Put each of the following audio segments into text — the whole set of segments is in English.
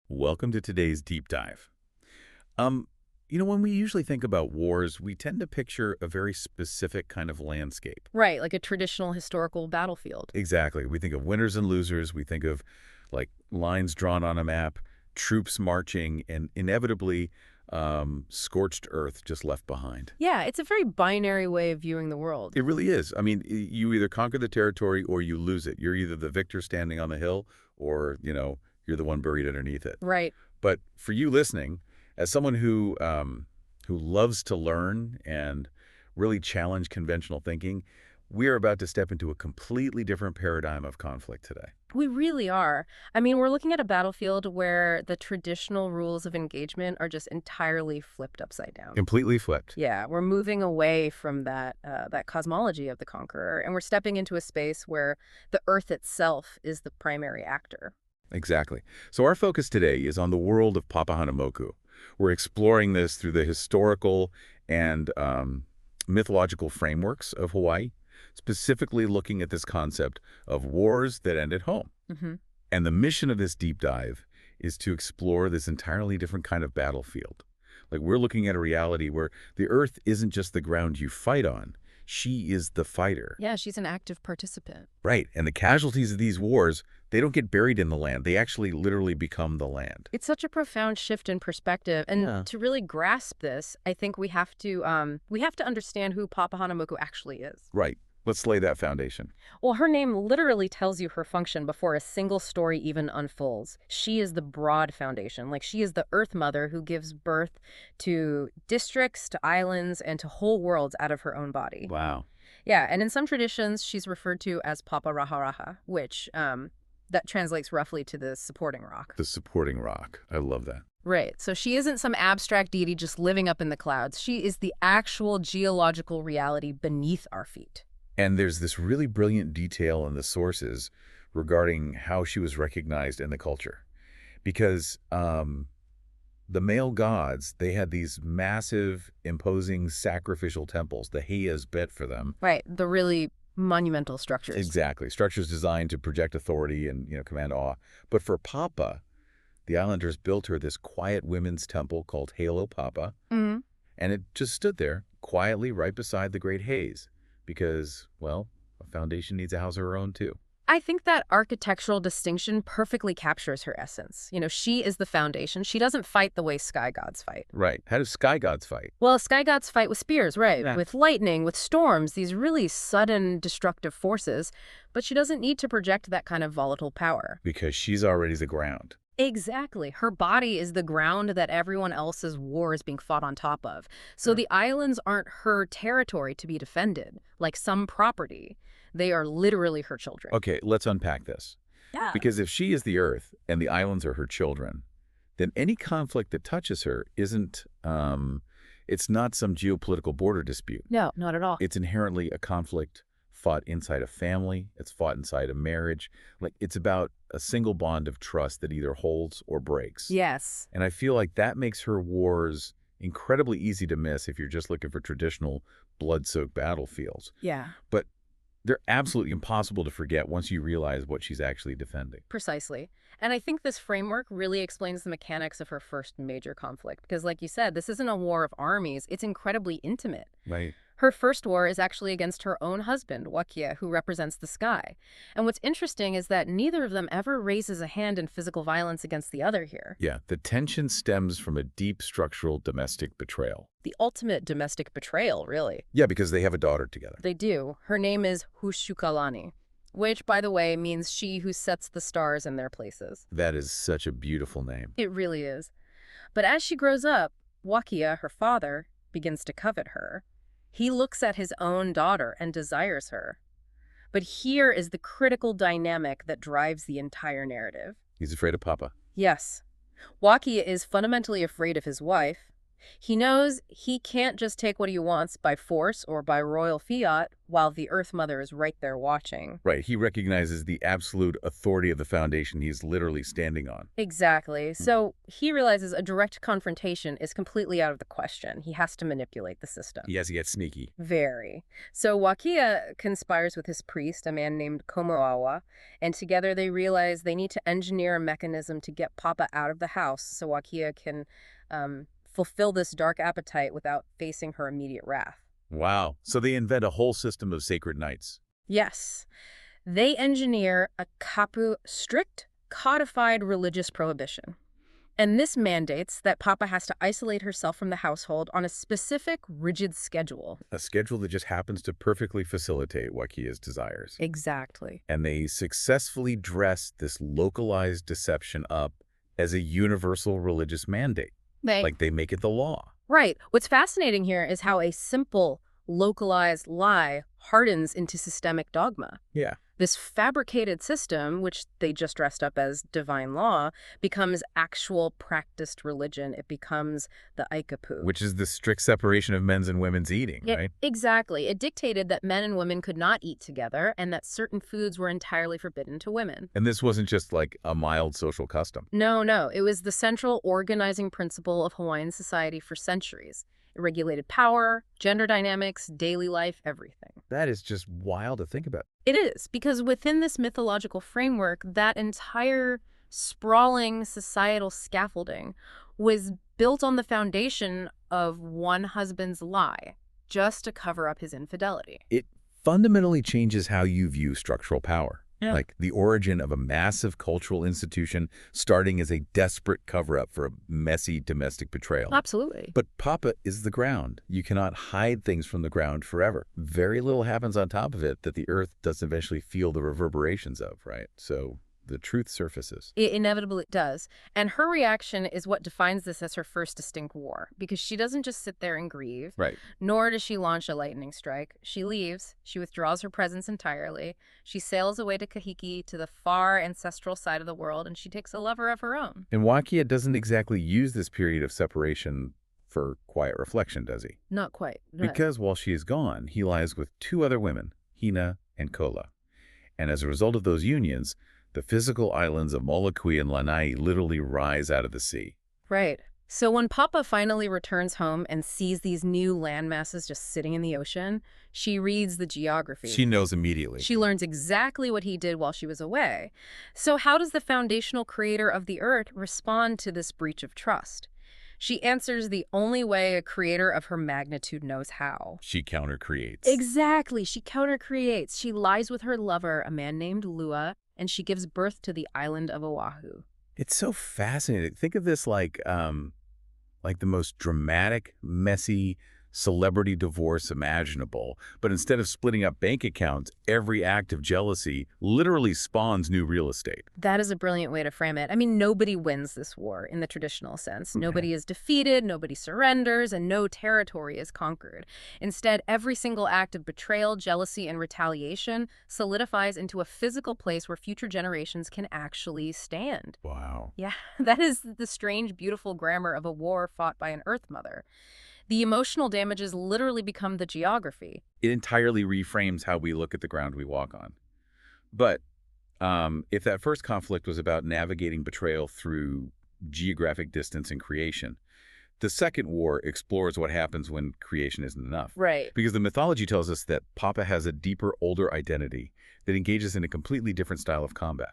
Welcome to today's deep dive. Um, when we usually think about wars, we tend to picture a very specific kind of landscape. Right, like a traditional historical battlefield. Exactly. We think of winners and losers. We think of like lines drawn on a map, troops marching, and inevitably scorched earth just left behind. Yeah, it's a very binary way of viewing the world. It really is. I mean, you either conquer the territory or you lose it. You're either the victor standing on the hill or, you're the one buried underneath it. Right. But for you listening, as someone who loves to learn and really challenge conventional thinking, we are about to step into a completely different paradigm of conflict today. We really are. I mean, we're looking at a battlefield where the traditional rules of engagement are just entirely flipped upside down. Completely flipped. Yeah, we're moving away from that cosmology of the conqueror, and we're stepping into a space where the Earth itself is the primary actor. Exactly. So our focus today is on the world of Papahānaumoku. We're exploring this through the historical and mythological frameworks of Hawaii, specifically looking at this concept of wars that end at home. Hmm. And the mission of this deep dive is to explore this entirely different kind of battlefield. Like we're looking at a reality where the Earth isn't just the ground you fight on. She is the fighter. Yeah, she's an active participant. Right. And the casualties of these wars, they don't get buried in the land. They actually literally become the land. It's such a profound shift in perspective, and Yeah. to really grasp this, I think we have to understand who Papahānaumoku actually is. Right. Let's lay that foundation. Well, her name literally tells you her function before a single story even unfolds. She is the broad foundation, like she is the Earth Mother who gives birth to districts, to islands, and to whole worlds out of her own body. Wow. Yeah, and in some traditions, she's referred to as Papa Raharaha, which that translates roughly to the supporting rock. The supporting rock. I love that. Right. So she isn't some abstract deity just living up in the clouds. She is the actual geological reality beneath our feet. And there's this really brilliant detail in the sources regarding how she was recognized in the culture. Because the male gods, they had these massive, imposing sacrificial temples. The Heia's bet for them. Right. The really monumental structures. Exactly. Structures designed to project authority and, command awe. But for Papa, the islanders built her this quiet women's temple called Halo Papa. Hmm. And it just stood there quietly right beside the Great Haze. Because, well, a foundation needs a house of her own, too. I think that architectural distinction perfectly captures her essence. She is the foundation. She doesn't fight the way sky gods fight. Right. How do sky gods fight? Well, sky gods fight with spears, right? Yeah. With lightning, with storms, these really sudden destructive forces. But she doesn't need to project that kind of volatile power. Because she's already the ground. Exactly. Her body is the ground that everyone else's war is being fought on top of. So the islands aren't her territory to be defended, like some property. They are literally her children. Okay, let's unpack this. Yeah. Because if she is the earth and the islands are her children, then any conflict that touches her isn't, it's not some geopolitical border dispute. No, not at all. It's inherently a conflict fought inside a family. It's fought inside a marriage. Like it's about a single bond of trust that either holds or breaks. Yes. And I feel like that makes her wars incredibly easy to miss if you're just looking for traditional blood-soaked battlefields. Yeah. But they're absolutely impossible to forget once you realize what she's actually defending. Precisely. And I think this framework really explains the mechanics of her first major conflict. Because like you said, this isn't a war of armies. It's incredibly intimate. Right. Her first war is actually against her own husband, Wakia, who represents the sky. And what's interesting is that neither of them ever raises a hand in physical violence against the other here. Yeah, the tension stems from a deep structural domestic betrayal. The ultimate domestic betrayal, really. Yeah, because they have a daughter together. They do. Her name is Hushukalani, which, by the way, means she who sets the stars in their places. That is such a beautiful name. It really is. But as she grows up, Wakia, her father, begins to covet her. He looks at his own daughter and desires her. But here is the critical dynamic that drives the entire narrative. He's afraid of Papa. Yes, Wakia is fundamentally afraid of his wife, He knows he can't just take what he wants by force or by royal fiat while the Earth Mother is right there watching. Right, he recognizes the absolute authority of the foundation he's literally standing on. Exactly. So he realizes a direct confrontation is completely out of the question. He has to manipulate the system. He has to get sneaky. Very. So Wakia conspires with his priest, a man named Komoawa, and together they realize they need to engineer a mechanism to get Papa out of the house so Wakia can fulfill this dark appetite without facing her immediate wrath. Wow. So they invent a whole system of sacred nights. Yes. They engineer a kapu, strict, codified religious prohibition. And this mandates that Papa has to isolate herself from the household on a specific, rigid schedule. A schedule that just happens to perfectly facilitate Wakia's desires. Exactly. And they successfully dress this localized deception up as a universal religious mandate. Like they make it the law. Right. What's fascinating here is how a simple, localized lie hardens into systemic dogma. Yeah. This fabricated system, which they just dressed up as divine law, becomes actual practiced religion. It becomes the Aikapu. Which is the strict separation of men's and women's eating, right? Exactly. It dictated that men and women could not eat together and that certain foods were entirely forbidden to women. And this wasn't just like a mild social custom. No, no. It was the central organizing principle of Hawaiian society for centuries. It regulated power, gender dynamics, daily life, everything. That is just wild to think about. It is, because within this mythological framework, that entire sprawling societal scaffolding was built on the foundation of one husband's lie, just to cover up his infidelity. It fundamentally changes how you view structural power. Yeah. Like the origin of a massive cultural institution starting as a desperate cover-up for a messy domestic betrayal. Absolutely. But Papa is the ground. You cannot hide things from the ground forever. Very little happens on top of it that the earth doesn't eventually feel the reverberations of, right? So the truth surfaces. It inevitably does. And her reaction is what defines this as her first distinct war, because she doesn't just sit there and grieve, Right. nor does she launch a lightning strike. She leaves, she withdraws her presence entirely, she sails away to Kahiki, to the far ancestral side of the world, and she takes a lover of her own. And Wakia doesn't exactly use this period of separation for quiet reflection, does he? Not quite. Because while she is gone, he lies with two other women, Hina and Kola. And as a result of those unions, the physical islands of Molokai and Lanai literally rise out of the sea. Right. So when Papa finally returns home and sees these new land masses just sitting in the ocean, she reads the geography. She knows immediately. She learns exactly what he did while she was away. So how does the foundational creator of the earth respond to this breach of trust? She answers the only way a creator of her magnitude knows how. She counter-creates. Exactly. She counter-creates. She lies with her lover, a man named Lua, and she gives birth to the island of Oahu. It's so fascinating. Think of this like the most dramatic, messy celebrity divorce imaginable. But instead of splitting up bank accounts, every act of jealousy literally spawns new real estate. That is a brilliant way to frame it. I mean, nobody wins this war in the traditional sense. Nobody is defeated, nobody surrenders, and no territory is conquered. Instead, every single act of betrayal, jealousy, and retaliation solidifies into a physical place where future generations can actually stand. Wow. Yeah, that is the strange, beautiful grammar of a war fought by an Earth Mother. The emotional damages literally become the geography. It entirely reframes how we look at the ground we walk on. But if that first conflict was about navigating betrayal through geographic distance and creation, the second war explores what happens when creation isn't enough. Right. Because the mythology tells us that Papa has a deeper, older identity that engages in a completely different style of combat.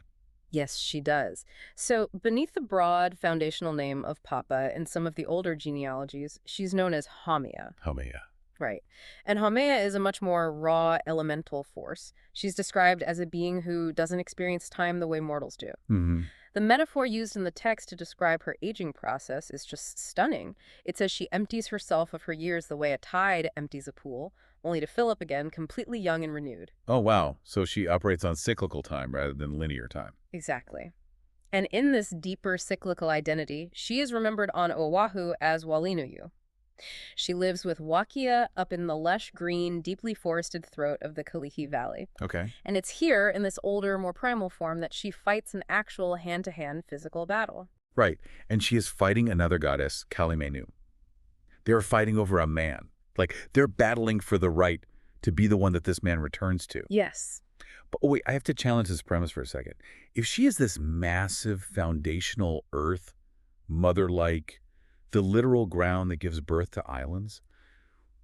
Yes, she does. So beneath the broad foundational name of Papa in some of the older genealogies, she's known as Haumea. Haumea. Right. And Haumea is a much more raw elemental force. She's described as a being who doesn't experience time the way mortals do. Mm-hmm. The metaphor used in the text to describe her aging process is just stunning. It says she empties herself of her years the way a tide empties a pool, only to fill up again, completely young and renewed. Oh, wow. So she operates on cyclical time rather than linear time. Exactly. And in this deeper cyclical identity, she is remembered on Oahu as Walinuyu. She lives with Wakia up in the lush, green, deeply forested throat of the Kalihi Valley. Okay. And it's here, in this older, more primal form, that she fights an actual hand-to-hand physical battle. Right. And she is fighting another goddess, Kalimenu. They're fighting over a man. Like, they're battling for the right to be the one that this man returns to. Yes. But wait, I have to challenge this premise for a second. If she is this massive foundational earth, mother-like, the literal ground that gives birth to islands,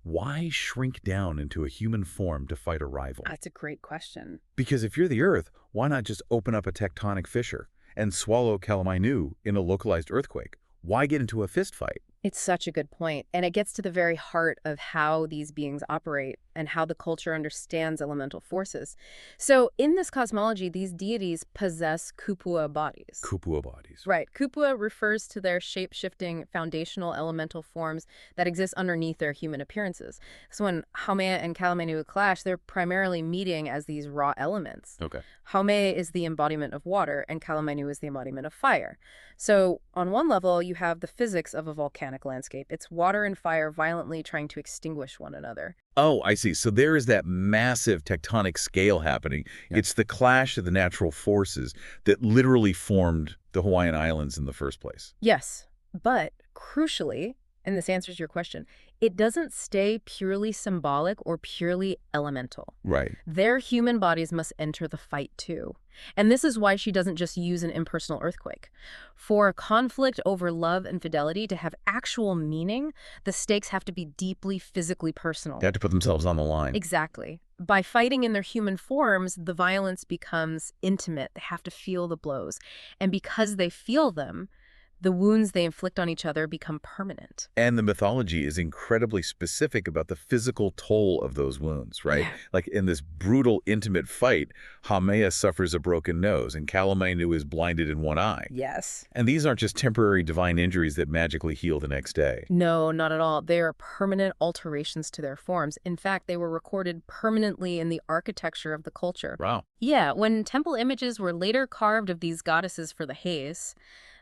why shrink down into a human form to fight a rival? That's a great question. Because if you're the Earth, why not just open up a tectonic fissure and swallow Papahānaumoku in a localized earthquake? Why get into a fist fight? It's such a good point, and it gets to the very heart of how these beings operate and how the culture understands elemental forces. So in this cosmology, these deities possess kupua bodies. Kupua bodies. Right. Kupua refers to their shape-shifting foundational elemental forms that exist underneath their human appearances. So when Haumea and Kalamainu clash, they're primarily meeting as these raw elements. Okay. Haumea is the embodiment of water, and Kalamainu is the embodiment of fire. So on one level, you have the physics of a volcanic landscape. It's water and fire violently trying to extinguish one another. Oh, I see. So there is that massive tectonic scale happening. Yeah. It's the clash of the natural forces that literally formed the Hawaiian Islands in the first place. Yes, but crucially, and this answers your question, it doesn't stay purely symbolic or purely elemental. Right. Their human bodies must enter the fight too. And this is why she doesn't just use an impersonal earthquake. For a conflict over love and fidelity to have actual meaning, the stakes have to be deeply physically personal. They have to put themselves on the line. Exactly. By fighting in their human forms, the violence becomes intimate. They have to feel the blows. And because they feel them, the wounds they inflict on each other become permanent. And the mythology is incredibly specific about the physical toll of those wounds, right? Yeah. Like in this brutal, intimate fight, Haumea suffers a broken nose and Kalamainu is blinded in one eye. Yes. And these aren't just temporary divine injuries that magically heal the next day. No, not at all. They are permanent alterations to their forms. In fact, they were recorded permanently in the architecture of the culture. Wow. Yeah, when temple images were later carved of these goddesses for the Heis,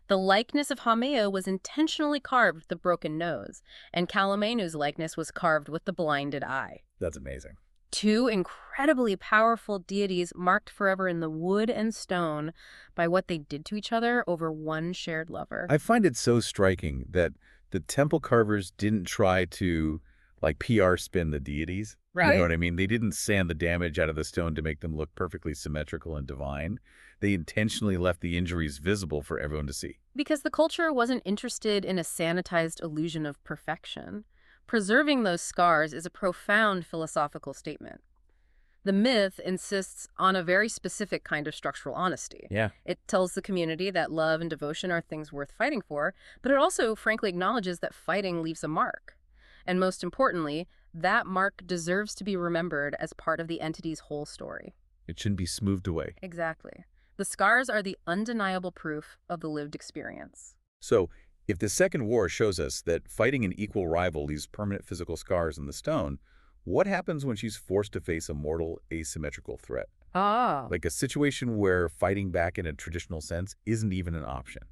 the likeness of Haumea was intentionally carved with the broken nose, and Kalamainu's likeness was carved with the blinded eye. That's amazing. Two incredibly powerful deities marked forever in the wood and stone by what they did to each other over one shared lover. I find it so striking that the temple carvers didn't try to, like, PR spin the deities. Right. You know what I mean? They didn't sand the damage out of the stone to make them look perfectly symmetrical and divine. They intentionally left the injuries visible for everyone to see. Because the culture wasn't interested in a sanitized illusion of perfection. Preserving those scars is a profound philosophical statement. The myth insists on a very specific kind of structural honesty. Yeah. It tells the community that love and devotion are things worth fighting for, but it also frankly acknowledges that fighting leaves a mark. And most importantly, that mark deserves to be remembered as part of the entity's whole story. It shouldn't be smoothed away. Exactly. The scars are the undeniable proof of the lived experience. So, if the Second War shows us that fighting an equal rival leaves permanent physical scars in the stone, what happens when she's forced to face a mortal, asymmetrical threat? Like a situation where fighting back in a traditional sense isn't even an option.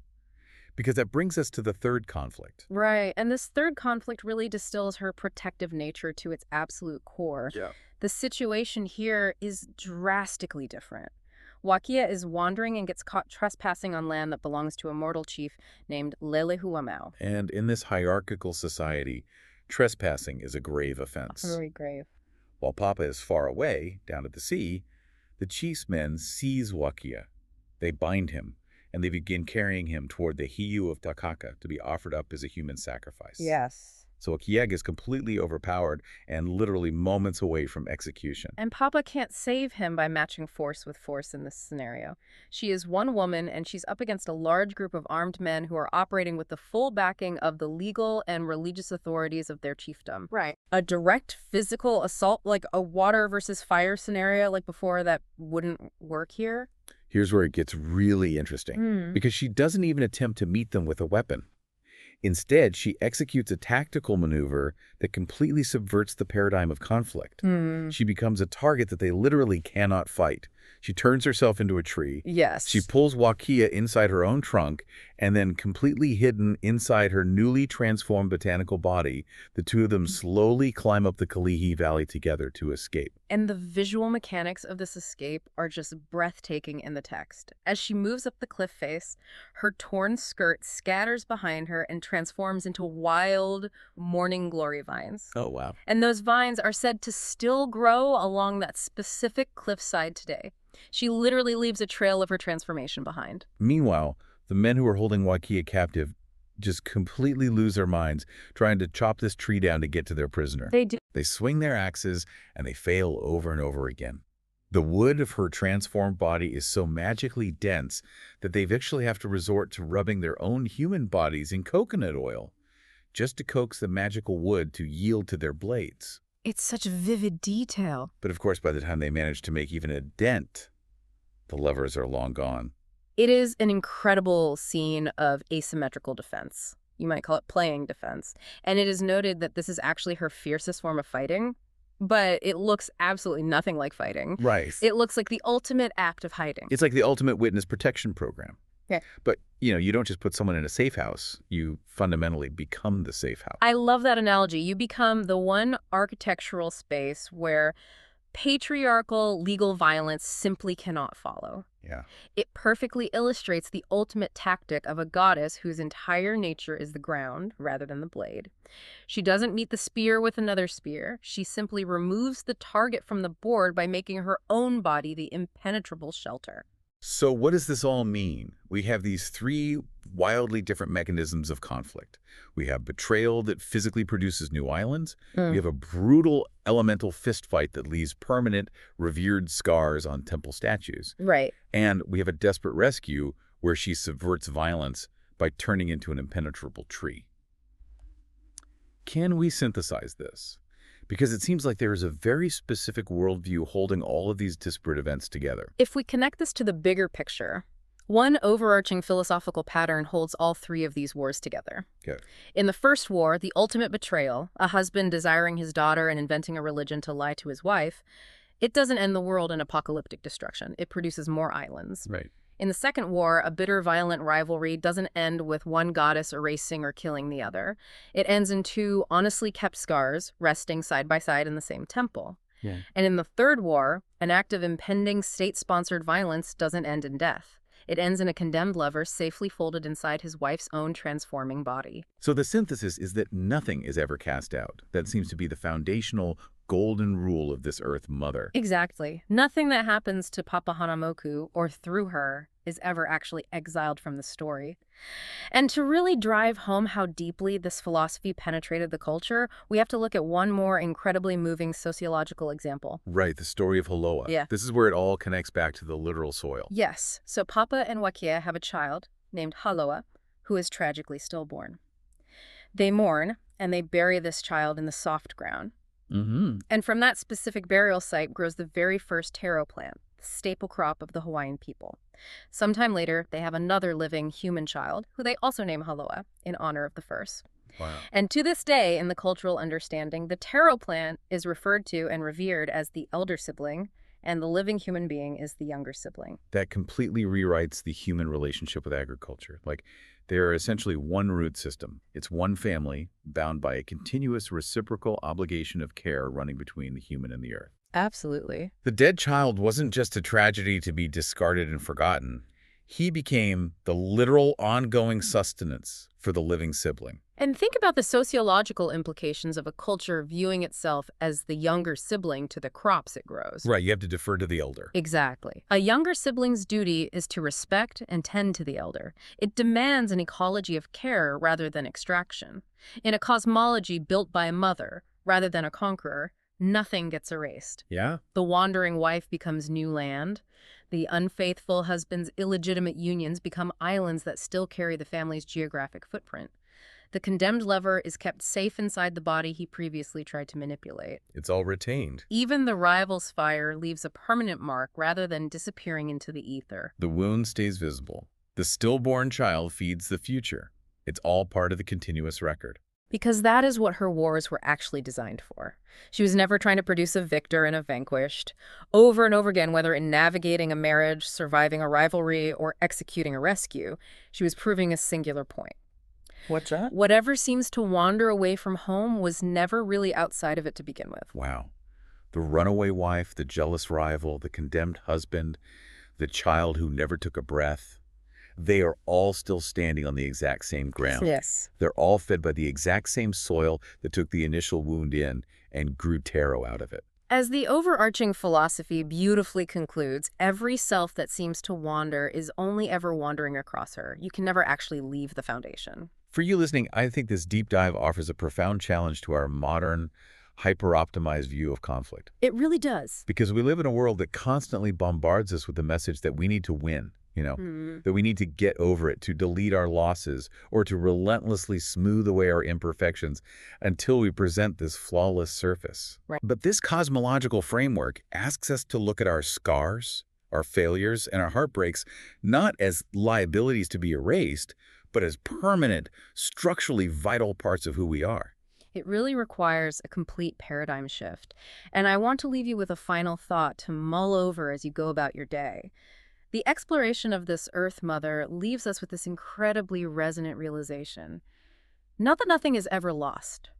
Because that brings us to the third conflict. Right, and this third conflict really distills her protective nature to its absolute core. Yeah. The situation here is drastically different. Wakia is wandering and gets caught trespassing on land that belongs to a mortal chief named Lelehuamau. And in this hierarchical society, trespassing is a grave offense. Very grave. While Papa is far away, down at the sea, the chief's men seize Wakia. They bind him, and they begin carrying him toward the Heiau of Takaka to be offered up as a human sacrifice. Yes. So Wakia is completely overpowered and literally moments away from execution. And Papa can't save him by matching force with force in this scenario. She is one woman, and she's up against a large group of armed men who are operating with the full backing of the legal and religious authorities of their chiefdom. Right. A direct physical assault, like a water versus fire scenario like before, that wouldn't work here. Here's where it gets really interesting, because she doesn't even attempt to meet them with a weapon. Instead, she executes a tactical maneuver that completely subverts the paradigm of conflict. She becomes a target that they literally cannot fight. She turns herself into a tree. Yes. She pulls Wakia inside her own trunk And then completely hidden inside her newly transformed botanical body, the two of them slowly climb up the Kalihi Valley together to escape. And the visual mechanics of this escape are just breathtaking in the text. As she moves up the cliff face, her torn skirt scatters behind her and transforms into wild morning glory vines. Oh, wow. And those vines are said to still grow along that specific cliffside today. She literally leaves a trail of her transformation behind. Meanwhile, the men who are holding Wakia captive just completely lose their minds trying to chop this tree down to get to their prisoner. They do. They swing their axes and they fail over and over again. The wood of her transformed body is so magically dense that they actually have to resort to rubbing their own human bodies in coconut oil just to coax the magical wood to yield to their blades. It's such vivid detail. But of course, by the time they manage to make even a dent, the lovers are long gone. It is an incredible scene of asymmetrical defense. You might call it playing defense. And it is noted that this is actually her fiercest form of fighting, but it looks absolutely nothing like fighting. Right. It looks like the ultimate act of hiding. It's like the ultimate witness protection program. Yeah. But, you don't just put someone in a safe house. You fundamentally become the safe house. I love that analogy. You become the one architectural space where patriarchal legal violence simply cannot follow. Yeah. It perfectly illustrates the ultimate tactic of a goddess whose entire nature is the ground rather than the blade. She doesn't meet the spear with another spear. She simply removes the target from the board by making her own body the impenetrable shelter. So what does this all mean? We have these three wildly different mechanisms of conflict. We have betrayal that physically produces new islands. We have a brutal elemental fistfight that leaves permanent, revered scars on temple statues. Right. And we have a desperate rescue where she subverts violence by turning into an impenetrable tree. Can we synthesize this? Because it seems like there is a very specific worldview holding all of these disparate events together. If we connect this to the bigger picture, one overarching philosophical pattern holds all three of these wars together. Okay. In the first war, the ultimate betrayal, a husband desiring his daughter and inventing a religion to lie to his wife, it doesn't end the world in apocalyptic destruction. It produces more islands. Right. In the second war, a bitter, violent rivalry doesn't end with one goddess erasing or killing the other. It ends in two honestly kept scars resting side by side in the same temple. Yeah. And in the third war, an act of impending state-sponsored violence doesn't end in death. It ends in a condemned lover safely folded inside his wife's own transforming body. So the synthesis is that nothing is ever cast out. That seems to be the foundational golden rule of this Earth Mother. Exactly. Nothing that happens to Papahānaumoku or through her is ever actually exiled from the story. And to really drive home how deeply this philosophy penetrated the culture, we have to look at one more incredibly moving sociological example. Right, the story of Haloa. Yeah. This is where it all connects back to the literal soil. Yes. So Papa and Wakia have a child named Haloa, who is tragically stillborn. They mourn, and they bury this child in the soft ground. And from that specific burial site grows the very first taro plant, the staple crop of the Hawaiian people. Sometime later, they have another living human child, who they also name Haloa, in honor of the first. Wow. And to this day, in the cultural understanding, the taro plant is referred to and revered as the elder sibling, and the living human being is the younger sibling. That completely rewrites the human relationship with agriculture. Like, they're essentially one root system. It's one family bound by a continuous reciprocal obligation of care running between the human and the earth. Absolutely. The dead child wasn't just a tragedy to be discarded and forgotten. He became the literal ongoing sustenance for the living sibling. And think about the sociological implications of a culture viewing itself as the younger sibling to the crops it grows. Right, you have to defer to the elder. Exactly. A younger sibling's duty is to respect and tend to the elder. It demands an ecology of care rather than extraction. In a cosmology built by a mother rather than a conqueror, nothing gets erased. Yeah? The wandering wife becomes new land. The unfaithful husband's illegitimate unions become islands that still carry the family's geographic footprint. The condemned lover is kept safe inside the body he previously tried to manipulate. It's all retained. Even the rival's fire leaves a permanent mark rather than disappearing into the ether. The wound stays visible. The stillborn child feeds the future. It's all part of the continuous record. Because that is what her wars were actually designed for. She was never trying to produce a victor and a vanquished. Over and over again, whether in navigating a marriage, surviving a rivalry, or executing a rescue, she was proving a singular point. What's that? Whatever seems to wander away from home was never really outside of it to begin with. Wow. The runaway wife, the jealous rival, the condemned husband, the child who never took a breath, they are all still standing on the exact same ground. Yes. They're all fed by the exact same soil that took the initial wound in and grew taro out of it. As the overarching philosophy beautifully concludes, every self that seems to wander is only ever wandering across her. You can never actually leave the foundation. For you listening, I think this deep dive offers a profound challenge to our modern, hyper-optimized view of conflict. It really does. Because we live in a world that constantly bombards us with the message that we need to win, that we need to get over it, to delete our losses, or to relentlessly smooth away our imperfections until we present this flawless surface. Right. But this cosmological framework asks us to look at our scars, our failures, and our heartbreaks not as liabilities to be erased, but as permanent, structurally vital parts of who we are. It really requires a complete paradigm shift. And I want to leave you with a final thought to mull over as you go about your day. The exploration of this Earth Mother leaves us with this incredibly resonant realization. Not that nothing is ever lost,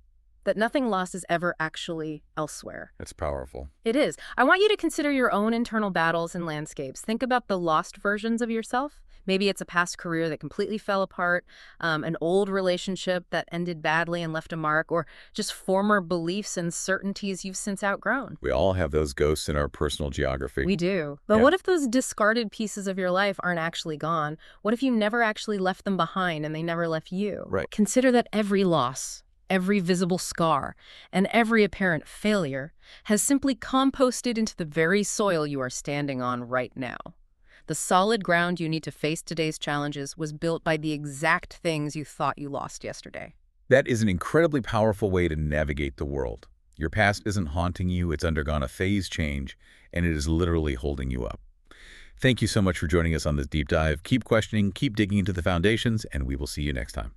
that nothing lost is ever actually elsewhere. That's powerful. It is. I want you to consider your own internal battles and landscapes. Think about the lost versions of yourself. Maybe it's a past career that completely fell apart, an old relationship that ended badly and left a mark, or just former beliefs and certainties you've since outgrown. We all have those ghosts in our personal geography. We do. But what if those discarded pieces of your life aren't actually gone? What if you never actually left them behind and they never left you? Right. Consider that every loss, every visible scar, and every apparent failure has simply composted into the very soil you are standing on right now. The solid ground you need to face today's challenges was built by the exact things you thought you lost yesterday. That is an incredibly powerful way to navigate the world. Your past isn't haunting you, it's undergone a phase change, and it is literally holding you up. Thank you so much for joining us on this deep dive. Keep questioning, keep digging into the foundations, and we will see you next time.